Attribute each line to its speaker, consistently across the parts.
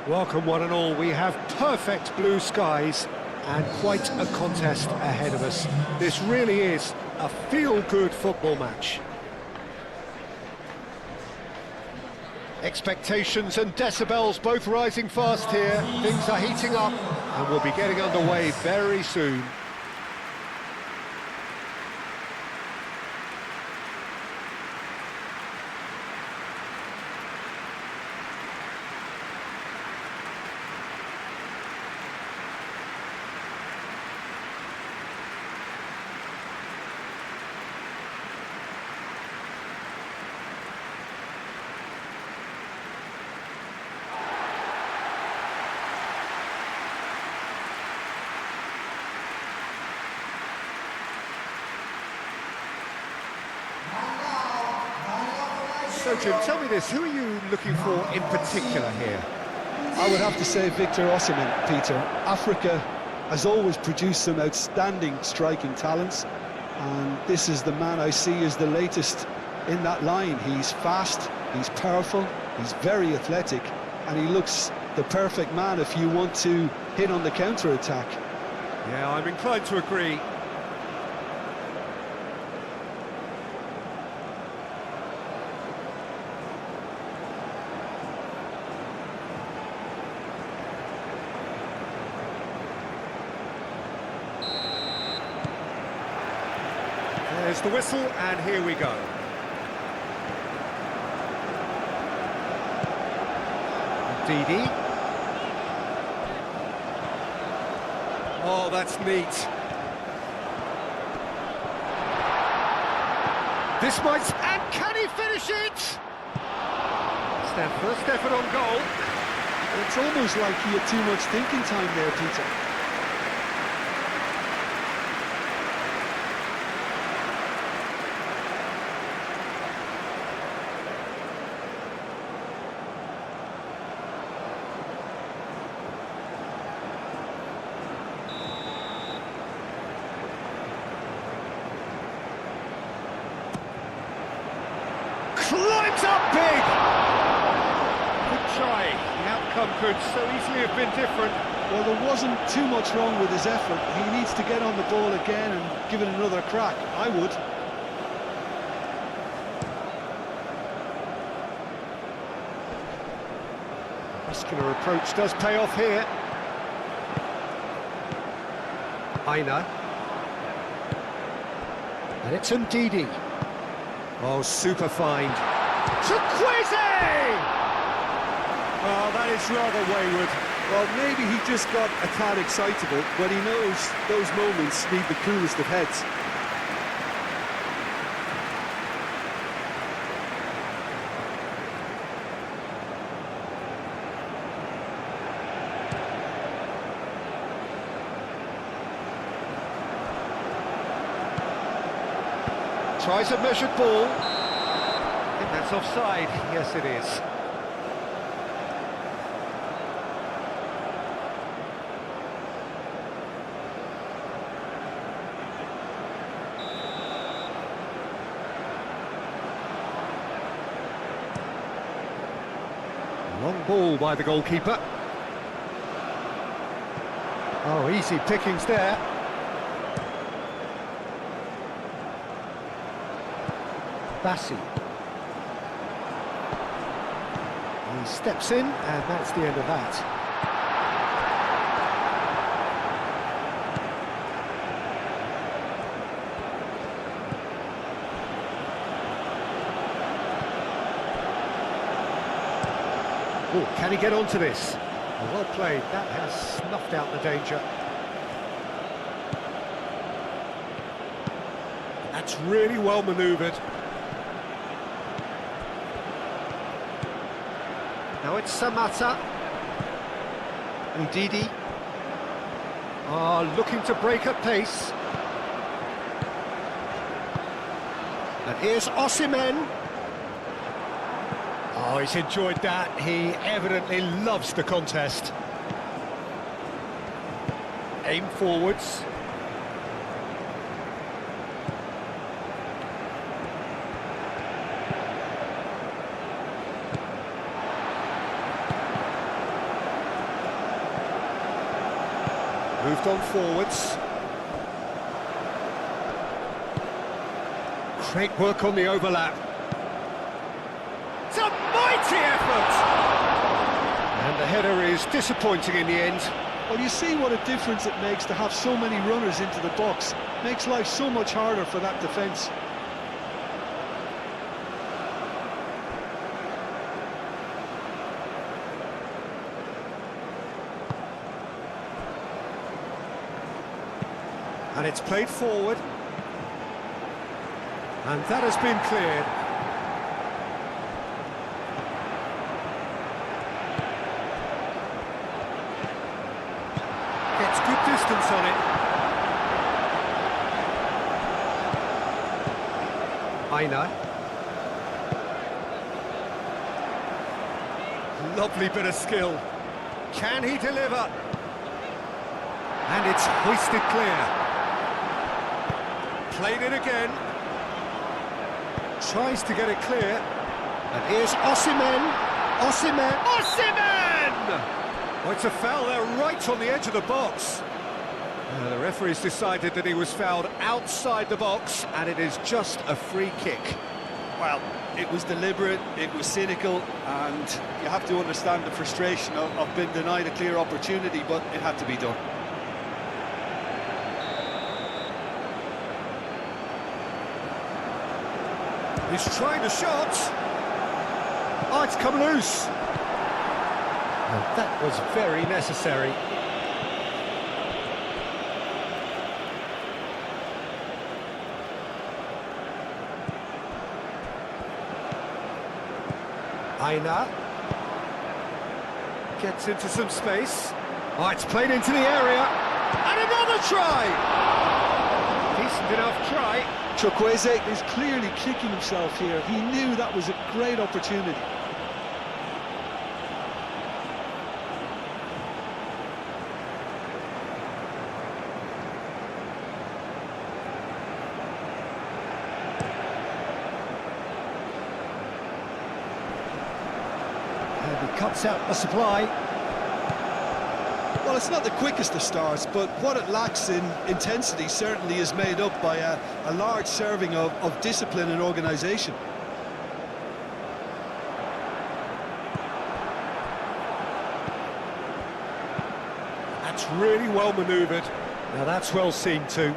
Speaker 1: Welcome one and all, we have perfect blue skies and quite a contest ahead of us. This really is a feel-good football match. Expectations and decibels both rising fast here. Things are heating up and we'll be getting underway very soon. So Jim, tell me this, who are you looking for in particular here?
Speaker 2: I would have to say Victor Osimhen, Peter. Africa has always produced some outstanding striking talents, and this is the man I see as the latest in that line. He's fast, he's powerful, he's very athletic, and he looks the perfect man if you want to hit on the counter-attack.
Speaker 1: Yeah, I'm inclined to agree. There's the whistle, and here we go. Didi. Oh, that's neat. This might... And can he finish it? First effort on goal.
Speaker 2: It's almost like he had too much thinking time there, Peter.
Speaker 1: Climbs up big! Good try. The outcome could so easily have been different.
Speaker 2: Well, there wasn't too much wrong with his effort. He needs to get on the ball again and give it another crack. I would.
Speaker 1: Muscular approach does pay off here. Aina. And it's Ndidi. Oh, super find. Chukwueze! Oh, that is rather wayward.
Speaker 2: Well, maybe he just got a tad excitable, but he knows those moments need the coolest of heads.
Speaker 1: Tries a measured ball. I think that's offside. Yes, it is. Long ball by the goalkeeper. Oh, easy pickings there. Bassi. He steps in, and that's the end of that. Oh, can he get onto this? Well played, that has snuffed out the danger. That's really well manoeuvred. Now it's Samata. Ndidi. Looking to break at pace. And here's Osimhen. Oh, he's enjoyed that. He evidently loves the contest. Aim forwards. Moved on forwards. Great work on the overlap. It's a mighty effort! And the header is disappointing in the end.
Speaker 2: Well, you see what a difference it makes to have so many runners into the box. Makes life so much harder for that defence.
Speaker 1: And it's played forward. And that has been cleared. Gets good distance on it. Aina. Lovely bit of skill. Can he deliver? And it's hoisted clear. Played it again. Tries to get it clear. And here's Osimhen. Osimhen! Oh, it's a foul there right on the edge of the box. The referee's decided that he was fouled outside the box, and it is just a free kick.
Speaker 2: Well, it was deliberate, it was cynical, and you have to understand the frustration of being denied a clear opportunity, but it had to be done.
Speaker 1: He's trying the shot. Oh, it's come loose. And that was very necessary. Aina gets into some space. Oh, it's played into the area. And another try! Decent enough try.
Speaker 2: Chukwueze is clearly kicking himself here. He knew that was a great opportunity.
Speaker 1: And he cuts out the supply.
Speaker 2: Well, it's not the quickest of starts, but what it lacks in intensity certainly is made up by a large serving of discipline and organisation.
Speaker 1: That's really well manoeuvred. Now that's well seen too.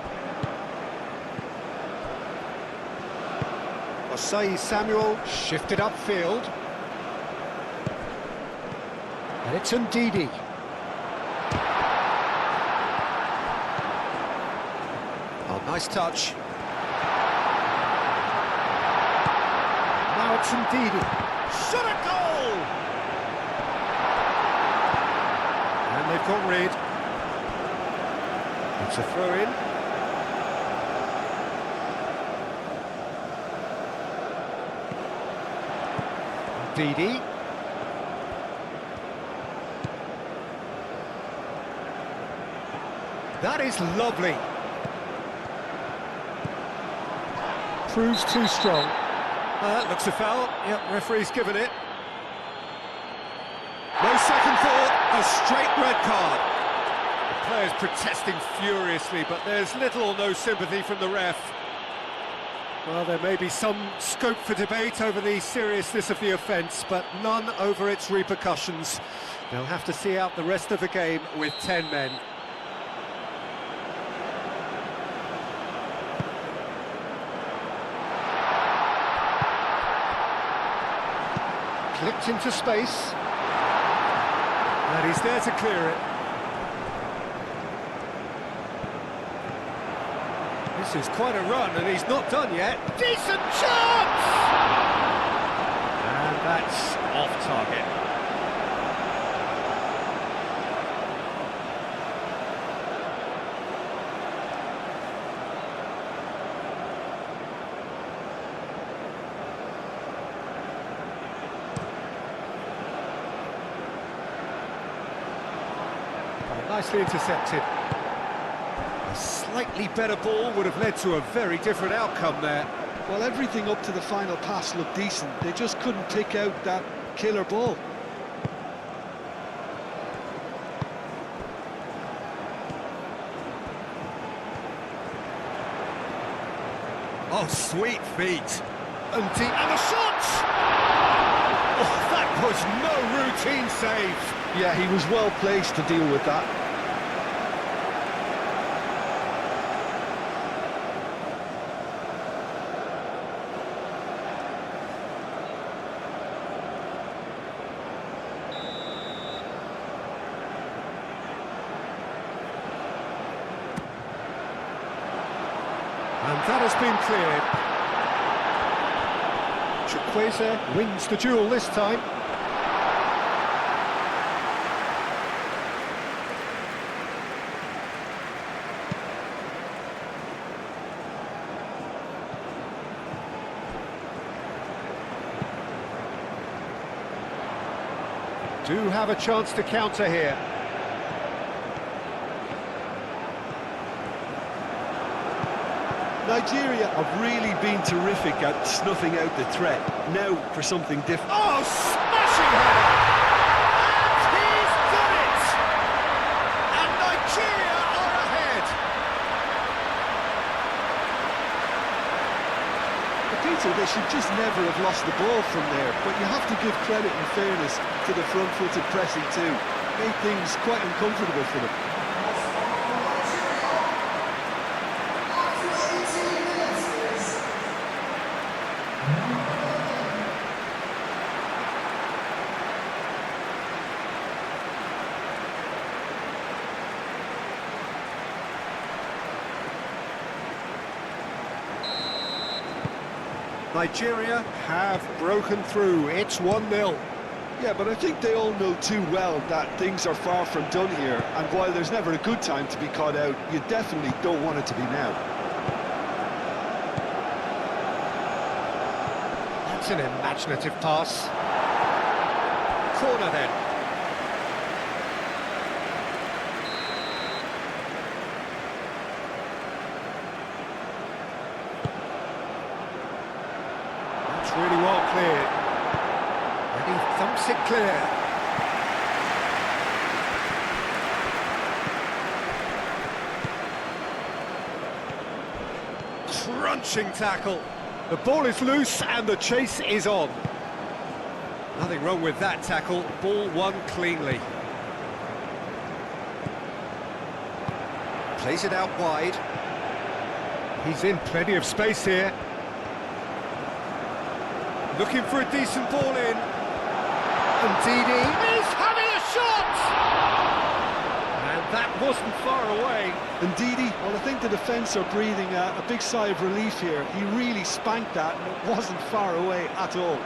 Speaker 1: Osei Samuel shifted upfield. And it's Ndidi. Oh, nice touch. Now it's Ndidi. Shot a goal! And they've got rid. It's a throw-in. Ndidi. That is lovely. Proves too strong. That looks a foul. Yep, referee's given it. No second thought, a straight red card. The players protesting furiously, but there's little or no sympathy from the ref. Well, there may be some scope for debate over the seriousness of the offence, but none over its repercussions. They'll have to see out the rest of the game with 10 men. Clipped into space. And he's there to clear it. This is quite a run, and he's not done yet. Decent chance! And that's off target. Nicely intercepted. A slightly better ball would have led to a very different outcome there.
Speaker 2: Well, everything up to the final pass looked decent. They just couldn't pick out that killer ball.
Speaker 1: Oh, sweet feet. And deep, and the shot! Oh, that was no routine save.
Speaker 2: Yeah, he was well placed to deal with that.
Speaker 1: And that has been cleared. Chukwueze wins the duel this time. Do have a chance to counter here.
Speaker 2: Nigeria have really been terrific at snuffing out the threat. Now for something different.
Speaker 1: Oh, smashing header! And he's done it! And Nigeria are ahead!
Speaker 2: Peter, they should just never have lost the ball from there, but you have to give credit and fairness to the front-footed pressing too. Made things quite uncomfortable for them.
Speaker 1: Nigeria have broken through. It's 1-0.
Speaker 2: Yeah, but I think they all know too well that things are far from done here, and while there's never a good time to be caught out, you definitely don't want it to be now.
Speaker 1: That's an imaginative pass. Corner then. That's really well cleared. And he thumps it clear. Crunching tackle. The ball is loose and the chase is on. Nothing wrong with that tackle. Ball won cleanly. Plays it out wide. He's in plenty of space here. Looking for a decent ball in. And Didi is having a shot! And that wasn't far away.
Speaker 2: And Didi, well, I think the defence are breathing a big sigh of relief here. He really spanked that, and it wasn't far away at all.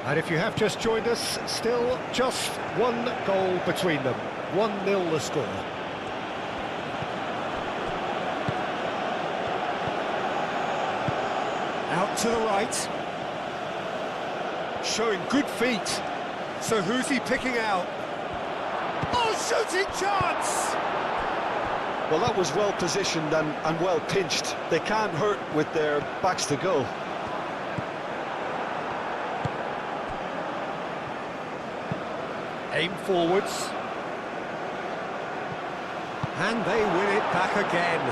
Speaker 1: And if you have just joined us, still just one goal between them. 1-0 the score. Out to the right. Showing good feet. So who's he picking out? Oh, shooting chance!
Speaker 2: Well, that was well positioned and well pinched. They can't hurt with their backs to goal.
Speaker 1: Aim forwards. And they win it back again.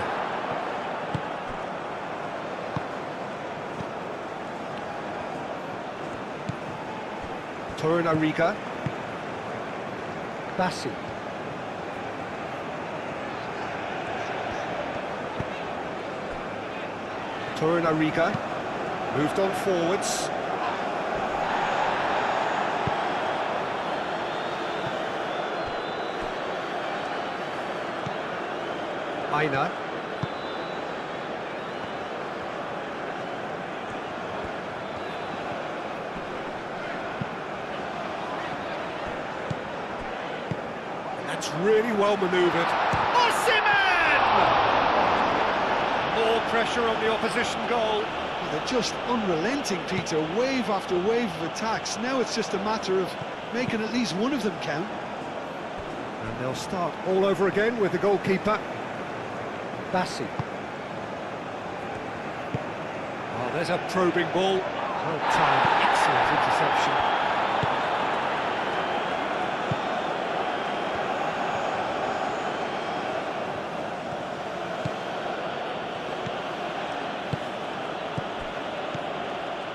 Speaker 1: Torunarigha. Bassi. Torunarigha. Moved on forwards. Aina. That's really well manoeuvred. Osimhen! More pressure on the opposition goal.
Speaker 2: Well, they're just unrelenting, Peter, wave after wave of attacks. Now it's just a matter of making at least one of them count.
Speaker 1: And they'll start all over again with the goalkeeper. Bassi. Oh, there's a probing ball. Well timed, excellent interception.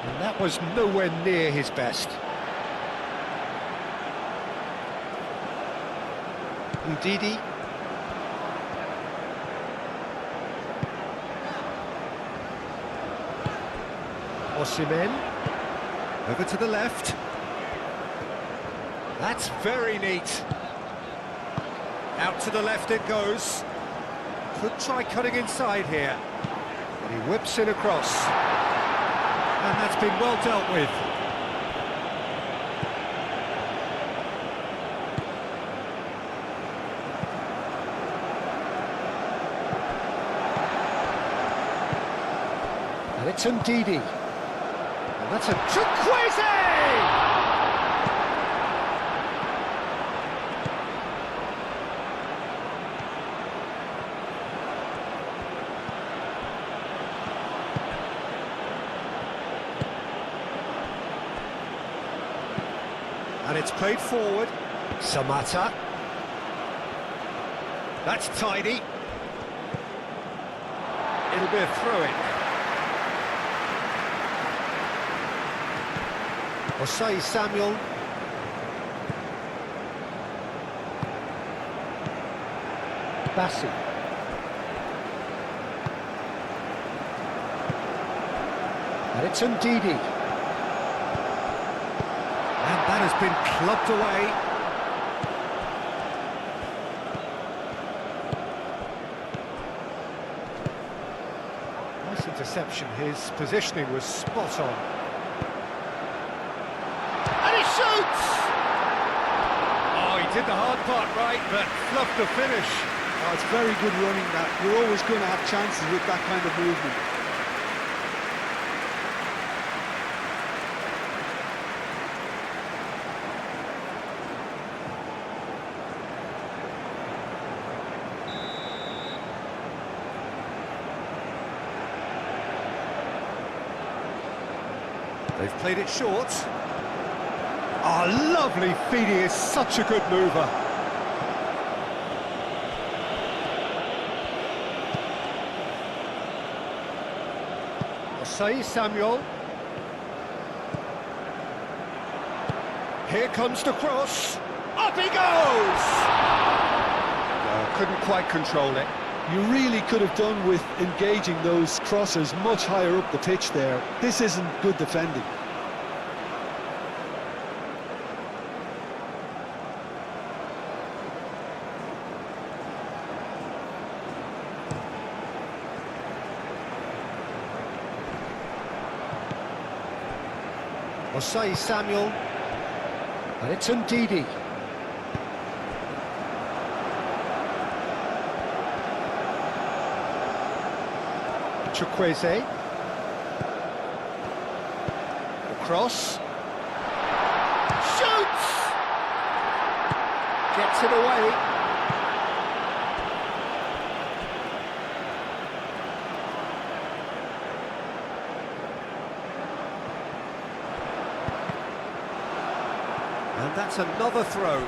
Speaker 1: And that was nowhere near his best. Ndidi. Osimhen. Over to the left. That's very neat. Out to the left it goes. Could try cutting inside here. And he whips in across. And that's been well dealt with. And it's Ndidi. And that's a Chukwueze! And it's played forward. Samata. That's tidy. It'll be a throw-in. Osei Samuel. Bassi. And it's Ndidi. And that has been clubbed away. Nice interception. His positioning was spot on. And he shoots! Oh, he did the hard part right, but fluffed the finish.
Speaker 2: Oh, it's very good running that. You're always going to have chances with that kind of movement.
Speaker 1: They've played it short. Oh, lovely feed, he is such a good mover. Osei Samuel. Here comes the cross. Up he goes! Couldn't quite control it.
Speaker 2: You really could have done with engaging those crossers much higher up the pitch there. This isn't good defending.
Speaker 1: Osei Samuel. And it's Ndidi. Chukwueze. Across. Shoots! Gets it away. And that's another throw.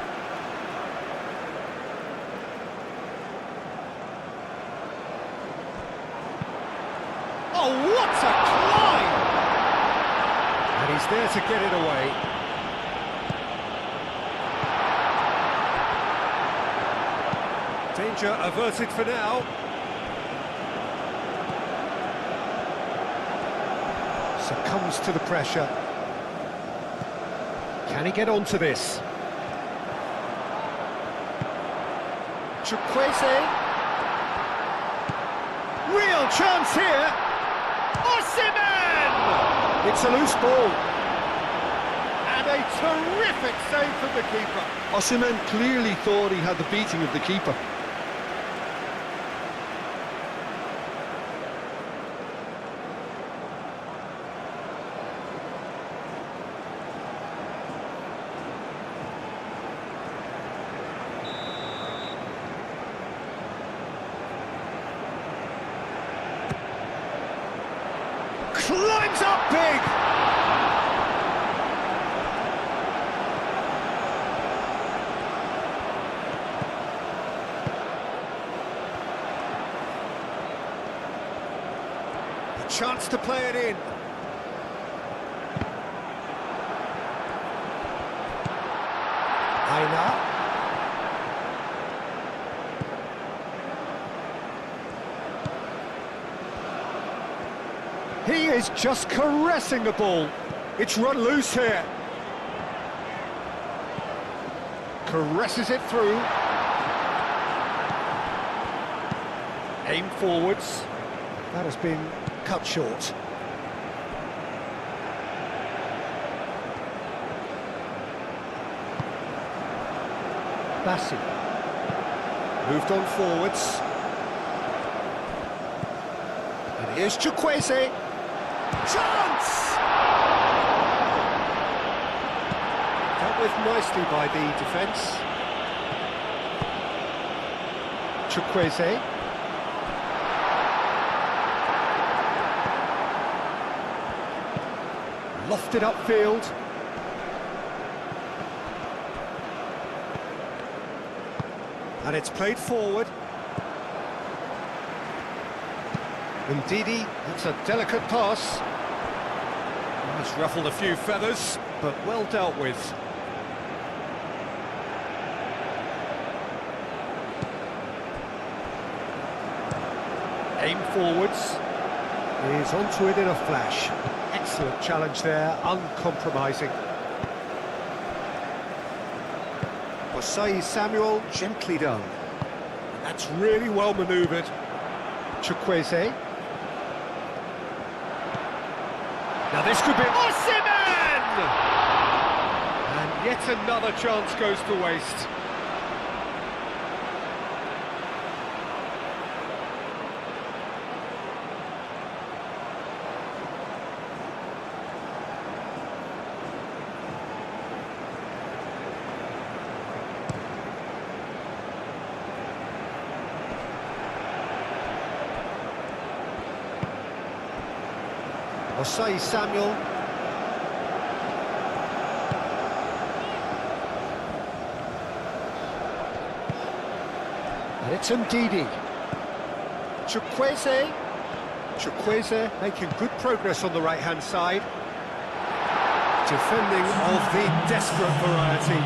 Speaker 1: Oh, what a climb! And he's there to get it away. Danger averted for now. Succumbs to the pressure. Can he get onto this? Chukwueze. Real chance here. Osimhen! It's a loose ball. And a terrific save from the keeper.
Speaker 2: Osimhen clearly thought he had the beating of the keeper.
Speaker 1: climbs up big! A chance to play it in. Aina. He is just caressing the ball. It's run loose here. Caresses it through. Aim forwards. That has been cut short. Bassi. Moved on forwards. And here's Chukwueze. Chance! Dealt with nicely by the defence. Chukwueze. Lofted upfield. And it's played forward. Ndidi, that's a delicate pass. It's ruffled a few feathers, but well dealt with. Aim forwards. He's onto it in a flash. Excellent challenge there, uncompromising. Osei Samuel, gently done. That's really well manoeuvred. Chukwueze. Now this could be Osimhen! And yet another chance goes to waste. Osei Samuel. And it's Ndidi. Chukwueze. Chukwueze making good progress on the right-hand side. Defending of the desperate variety.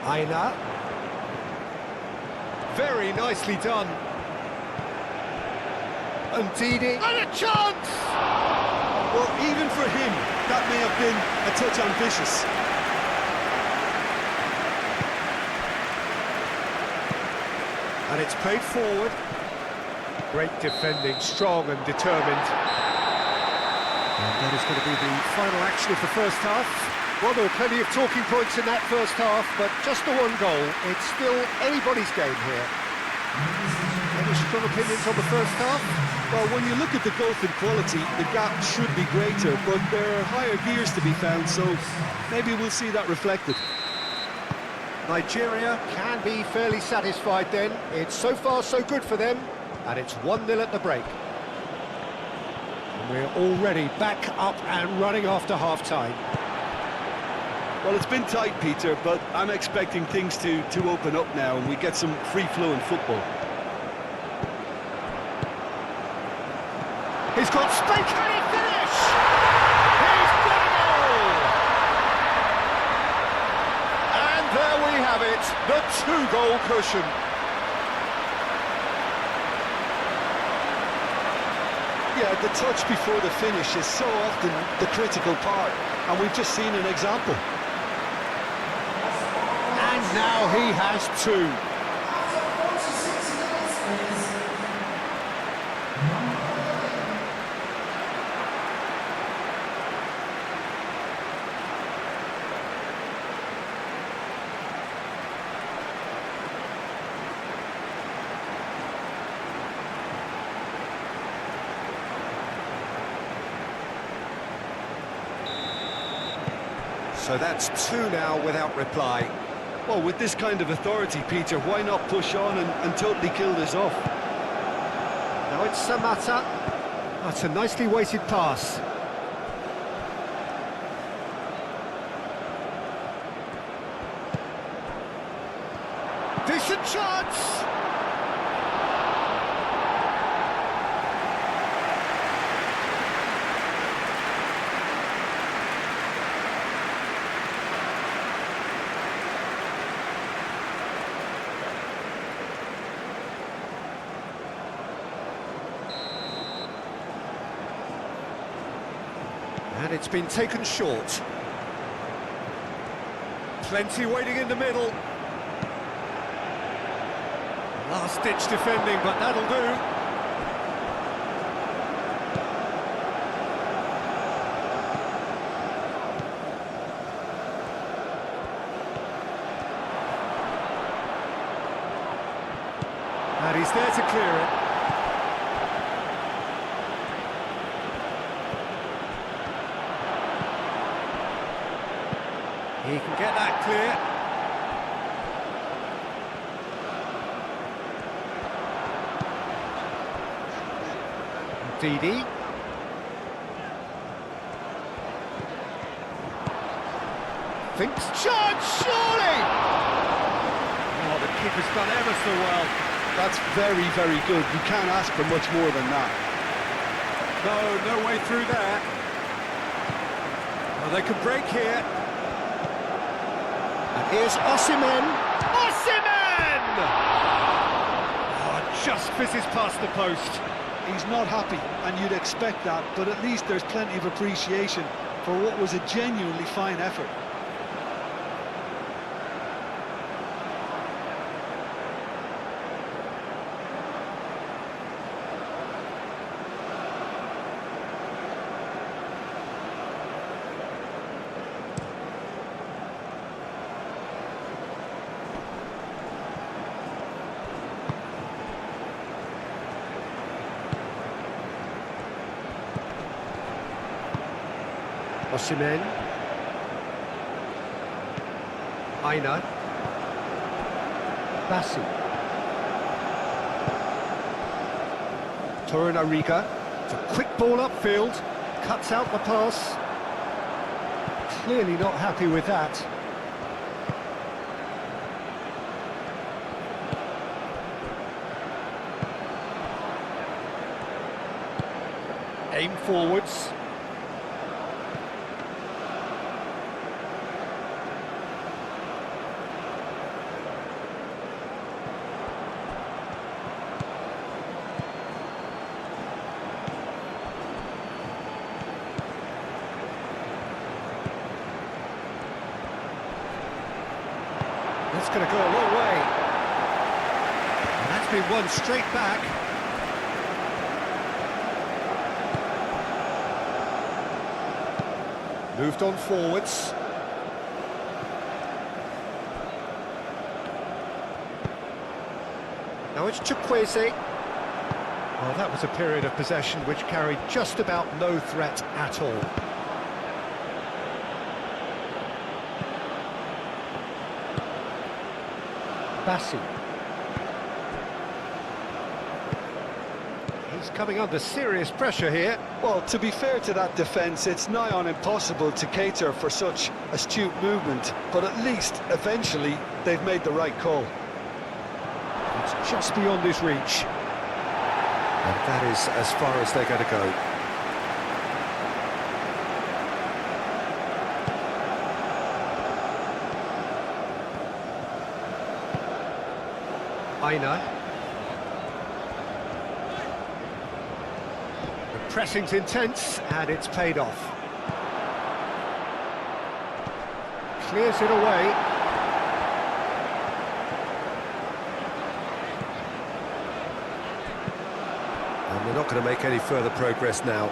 Speaker 1: Aina. Very nicely done. Ndidi. And a chance!
Speaker 2: Well, even for him, that may have been a touch ambitious.
Speaker 1: And it's played forward. Great defending, strong and determined. And that is going to be the final action of the first half. Well, there were plenty of talking points in that first half, but just the one goal. It's still anybody's game here. Any strong opinions on the first half?
Speaker 2: Well, when you look at the growth in quality, the gap should be greater, but there are higher gears to be found, so maybe we'll see that reflected.
Speaker 1: Nigeria can be fairly satisfied then. It's so far so good for them, and it's 1-0 at the break. And we're already back up and running after half-time.
Speaker 2: Well, it's been tight, Peter, but I'm expecting things to open up now and we get some free-flowing football.
Speaker 1: He's got space. Can he finish? He's got a goal! And there we have it, the two-goal cushion.
Speaker 2: Yeah, the touch before the finish is so often the critical part, and we've just seen an example.
Speaker 1: And now he has two. So that's two now without reply.
Speaker 2: Well, with this kind of authority, Peter, why not push on and totally kill this off?
Speaker 1: Now it's Samata. That's a nicely weighted pass. Decent chance! And it's been taken short. Plenty waiting in the middle. Last-ditch defending, but that'll do. And he's there to clear it. He can get that clear. Didi. Thinks chance, surely! Oh, the keeper's done ever so well.
Speaker 2: That's very, very good. You can't ask for much more than that.
Speaker 1: No way through there. Well, they could break here. And here's Osimhen. Osimhen! Oh, just fizzes past the post.
Speaker 2: He's not happy, and you'd expect that, but at least there's plenty of appreciation for what was a genuinely fine effort.
Speaker 1: Osimhen. Aina. Bassi. Torunarigha. It's a quick ball upfield. Cuts out the pass. Clearly not happy with that. Aim forwards. That's going to go a long way. And that's been won straight back. Moved on forwards. Now it's Chukwueze. Well, that was a period of possession which carried just about no threat at all. Bassi. He's coming under serious pressure here.
Speaker 2: Well, to be fair to that defence, it's nigh on impossible to cater for such astute movement, but at least, eventually, they've made the right call.
Speaker 1: It's just beyond his reach. And that is as far as they're going to go. Aina. The pressing's intense, and it's paid off. Clears it away. And they're not going to make any further progress now.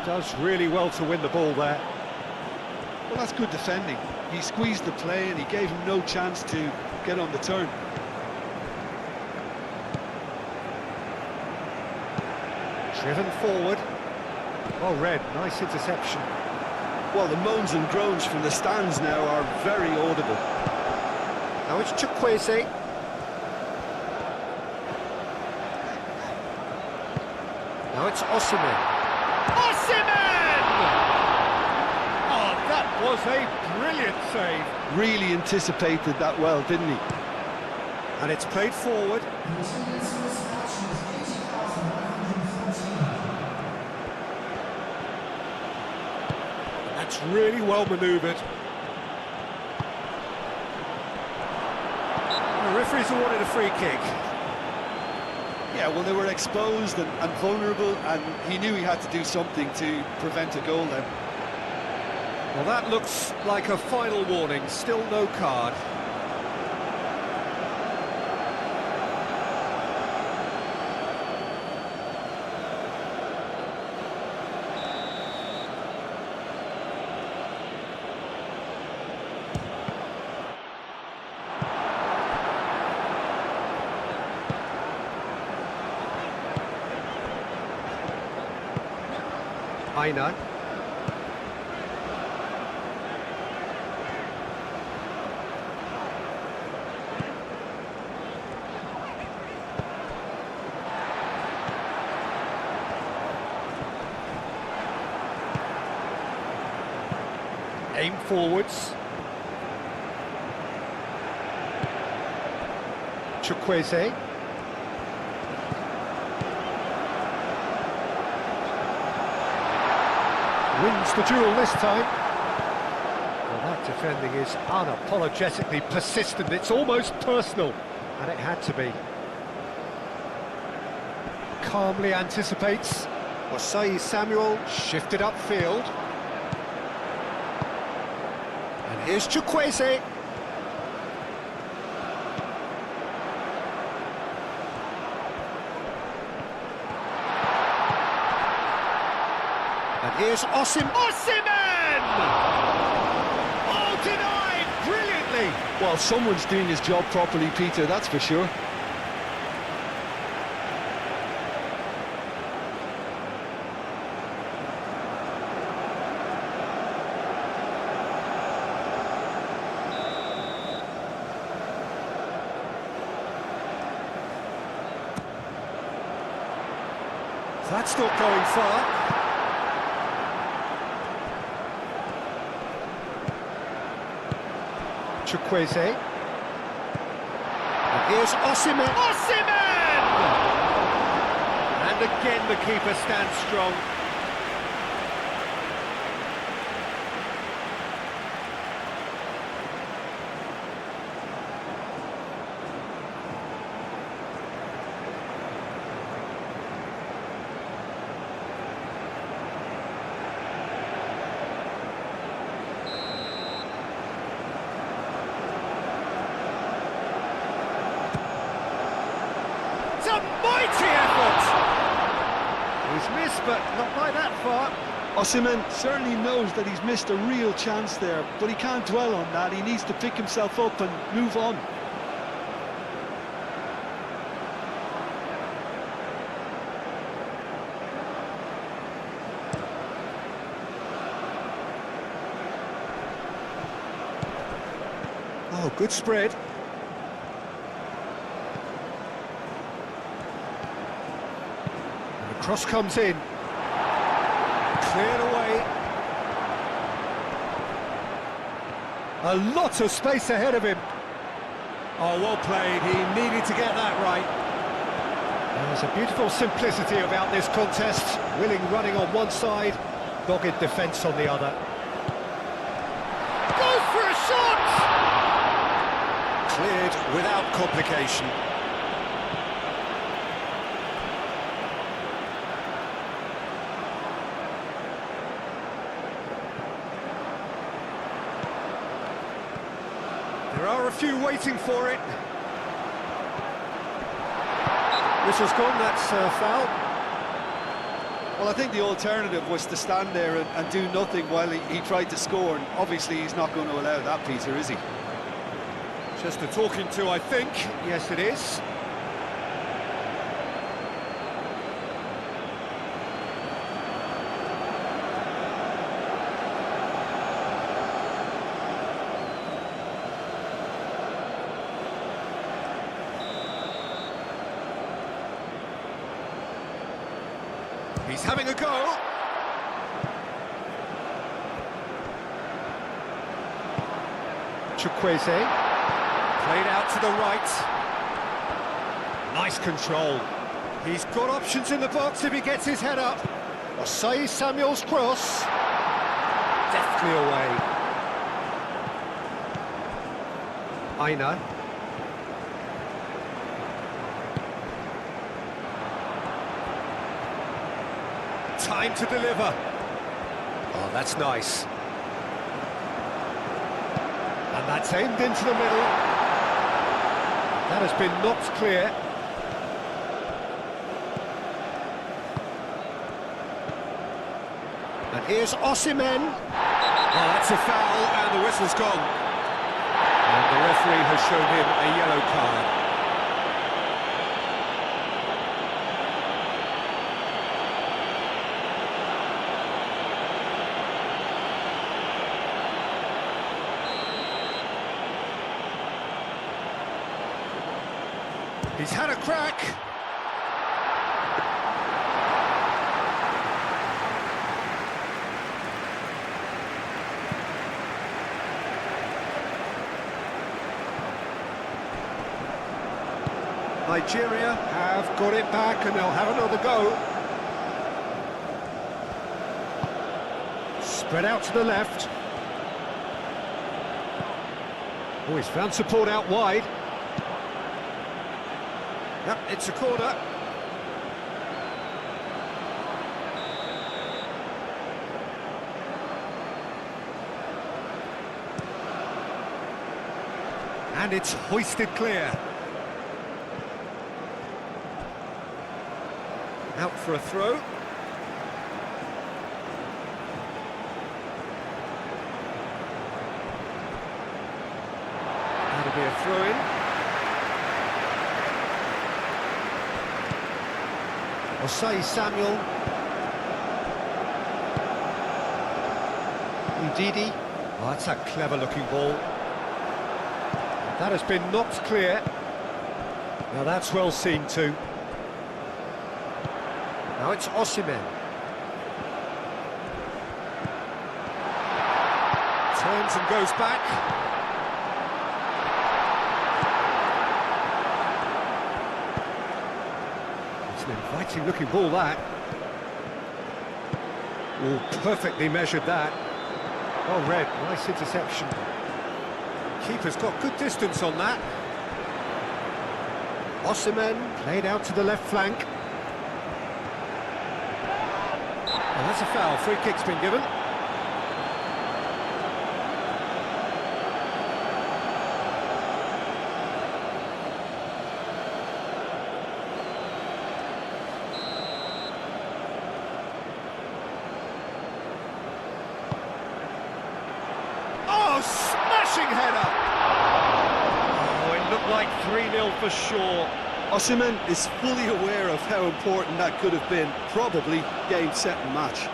Speaker 1: Does really well to win the ball there.
Speaker 2: Well, that's good defending. He squeezed the play and he gave him no chance to get on the turn.
Speaker 1: Driven forward. Well read, nice interception.
Speaker 2: Well, the moans and groans from the stands now are very audible.
Speaker 1: Now it's Chukwueze. Now it's Osimhen. Osimhen! Oh, that was a brilliant save.
Speaker 2: Really anticipated that well, didn't he?
Speaker 1: And it's played forward. That's really well manoeuvred. The referee's awarded a free kick.
Speaker 2: Yeah, well, they were exposed and vulnerable, and he knew he had to do something to prevent a goal then.
Speaker 1: Well, that looks like a final warning. Still no card. Aina. Aim forwards. Chukwueze. Wins the duel this time. Well, that defending is unapologetically persistent. It's almost personal, and it had to be. Calmly anticipates. Osei Samuel shifted upfield. And here's Chukwueze. And here's Osimhen! Oh, denied brilliantly!
Speaker 2: Well, someone's doing his job properly, Peter, that's for sure.
Speaker 1: That's not going far. Chukwueze. And here's Osimhen. Osimhen! And again the keeper stands strong. It's a mighty effort! He's missed, but not by that far.
Speaker 2: Osimhen certainly knows that he's missed a real chance there, but he can't dwell on that. He needs to pick himself up and move on.
Speaker 1: Oh, good spread. Cross comes in. Cleared away. A lot of space ahead of him. Oh, well played. He needed to get that right. There's a beautiful simplicity about this contest. Willing running on one side, dogged defence on the other. Goes for a shot! Cleared without complication. There are a few waiting for it. Whistle's gone, that's a foul.
Speaker 2: Well, I think the alternative was to stand there and do nothing while he tried to score, and obviously he's not going to allow that, Peter, is he?
Speaker 1: Just a talking to, I think. Yes, it is. He's having a go. Chukwueze. Played out to the right. Nice control. He's got options in the box if he gets his head up. Osei Samuel's cross. Deftly away. Aina. Time to deliver. Oh, that's nice. And that's aimed into the middle. That has been knocked clear. And here's Osimhen. Oh, that's a foul, and the whistle's gone. And the referee has shown him a yellow card. He's had a crack. Nigeria have got it back and they'll have another go. Spread out to the left. Oh, he's found support out wide. Yep, it's a corner. And it's hoisted clear. Out for a throw. That'll be a throw-in. Osei Samuel. Ndidi. Oh, that's a clever-looking ball. That has been knocked clear. Now that's well seen too. Now it's Osimhen. Turns and goes back. It's an inviting looking ball, that. Oh, perfectly measured that. Well read, nice interception. Keeper's got good distance on that. Osimhen played out to the left flank. Oh, that's a foul, free kick's been given. Oh, smashing header! Oh, it looked like 3-0 for sure.
Speaker 2: Osimhen is fully aware of how important that could have been. Probably game, set and match.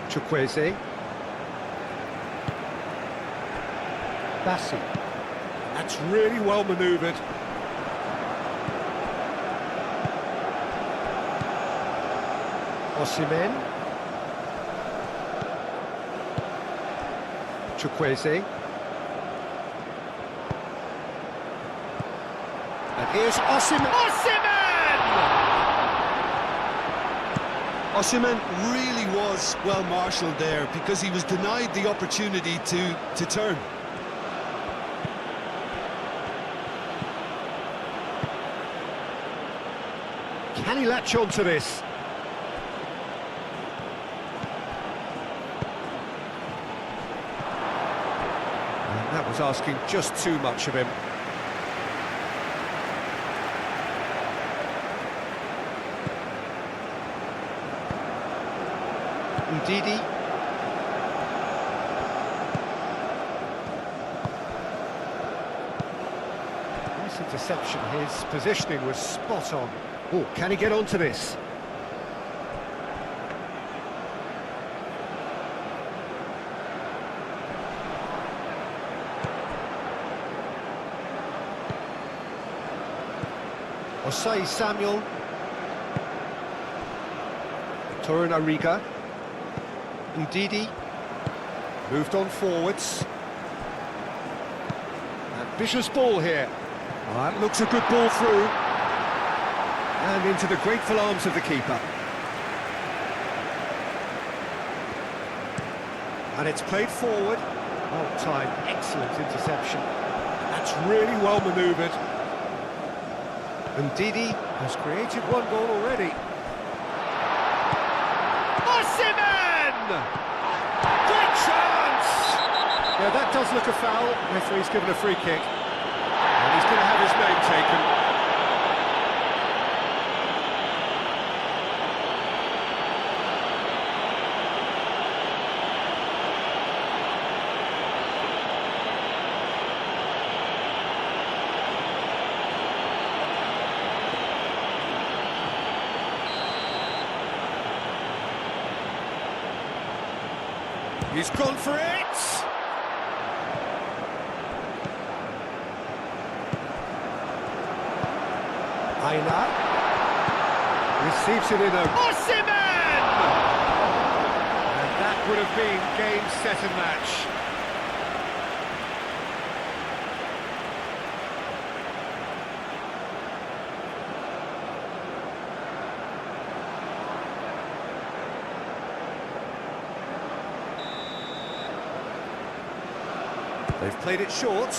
Speaker 1: Chukwueze. Bassi. That's really well manoeuvred. Osimhen. Chukwueze. And here's Osimhen.
Speaker 2: Osimhen really was well marshalled there because he was denied the opportunity to turn.
Speaker 1: Can he latch on to this? And that was asking just too much of him. Ndidi. Nice interception. His positioning was spot on. Oh, can he get onto this? Osei Samuel. Torunariga. Ndidi. Moved on forwards. Ambitious ball here. That looks a good ball through. And into the grateful arms of the keeper. And it's played forward. Well timed, excellent interception. That's really well manoeuvred. And Ndidi has created one goal already. Osimhen! Great chance! Yeah, that does look a foul. Referee's given a free kick. And he's going to have his name taken. He's gone for it! Aina receives it in a... Osimhen! And that would have been game, set and match. They've played it short.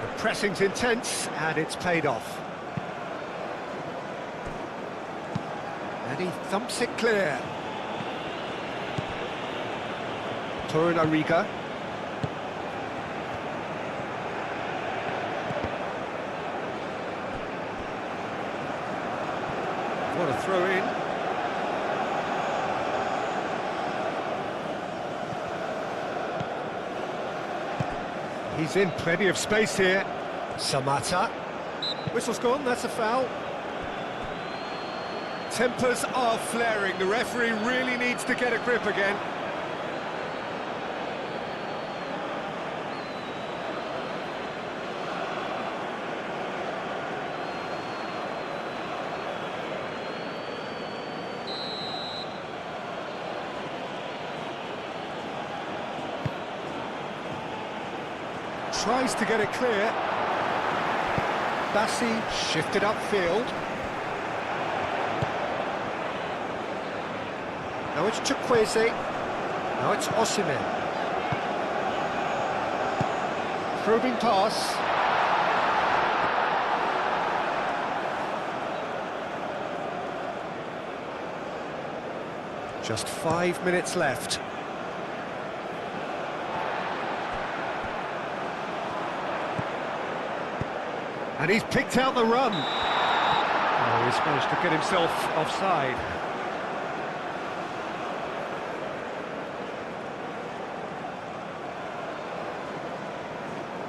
Speaker 1: The pressing's intense, and it's paid off. And he thumps it clear. Torunariga. What a throw in. He's in plenty of space here. Samata. Whistle's gone, that's a foul. Tempers are flaring. The referee really needs to get a grip again. Tries to get it clear. Bassi shifted upfield. Now it's Chukwueze. Now it's Osimhen. Probing pass. Just 5 minutes left. And he's picked out the run. Oh, he's managed to get himself offside.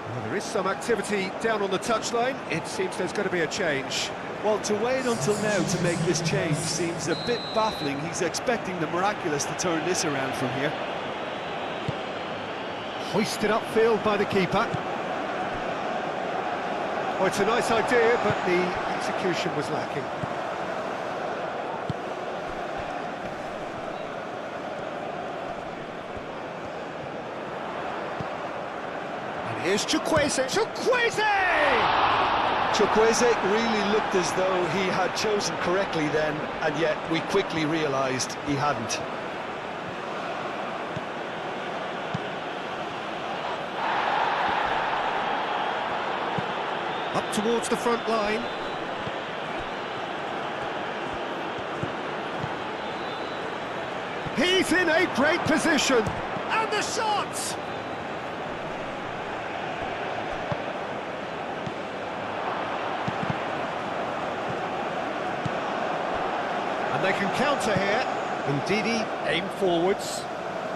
Speaker 1: Well, there is some activity down on the touchline. It seems there's going to be a change.
Speaker 2: Well, to wait until now to make this change seems a bit baffling. He's expecting the miraculous to turn this around from here.
Speaker 1: Hoisted upfield by the keeper. Oh, it's a nice idea, but the execution was lacking. And here's Chukwueze. Chukwueze!
Speaker 2: Chukwueze really looked as though he had chosen correctly then, and yet we quickly realised he hadn't.
Speaker 1: Up towards the front line. He's in a great position. And the shot! And they can counter here. Ndidi aim forwards.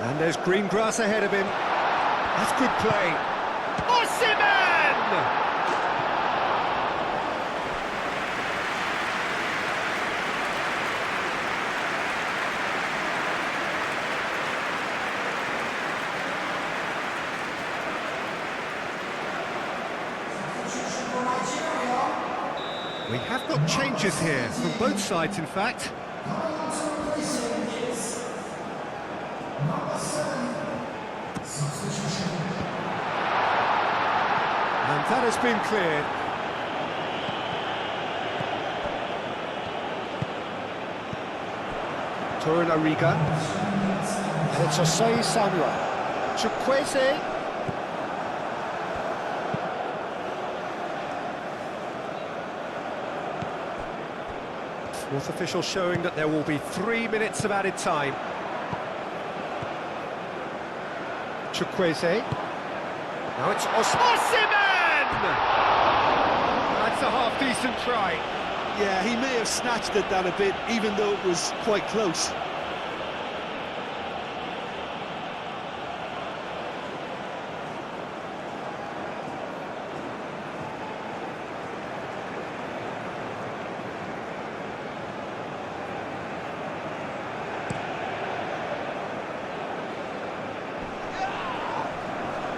Speaker 1: And there's green grass ahead of him. That's good play. Osimhen! We have got changes here, from both sides in fact. And that has been cleared. Torunariga.
Speaker 3: And it's Osei Samuel. Chukwueze.
Speaker 1: Fourth official showing that there will be 3 minutes of added time. Chukwueze. Now it's Osimhen! That's a half-decent try.
Speaker 2: Yeah, he may have snatched it down a bit, even though it was quite close.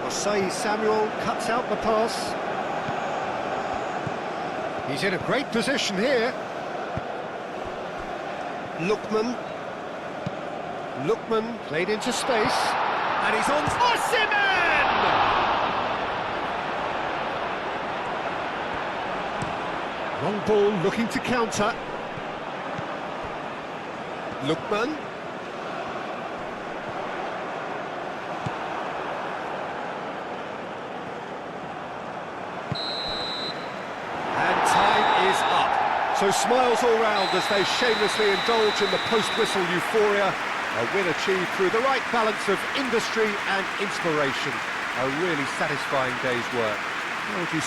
Speaker 1: Osei Samuel cuts out the pass. He's in a great position here. Lookman played into space. And he's on Osimhen! Long ball looking to counter. Lookman. So smiles all round as they shamelessly indulge in the post-whistle euphoria. A win achieved through the right balance of industry and inspiration. A really satisfying day's work. How would you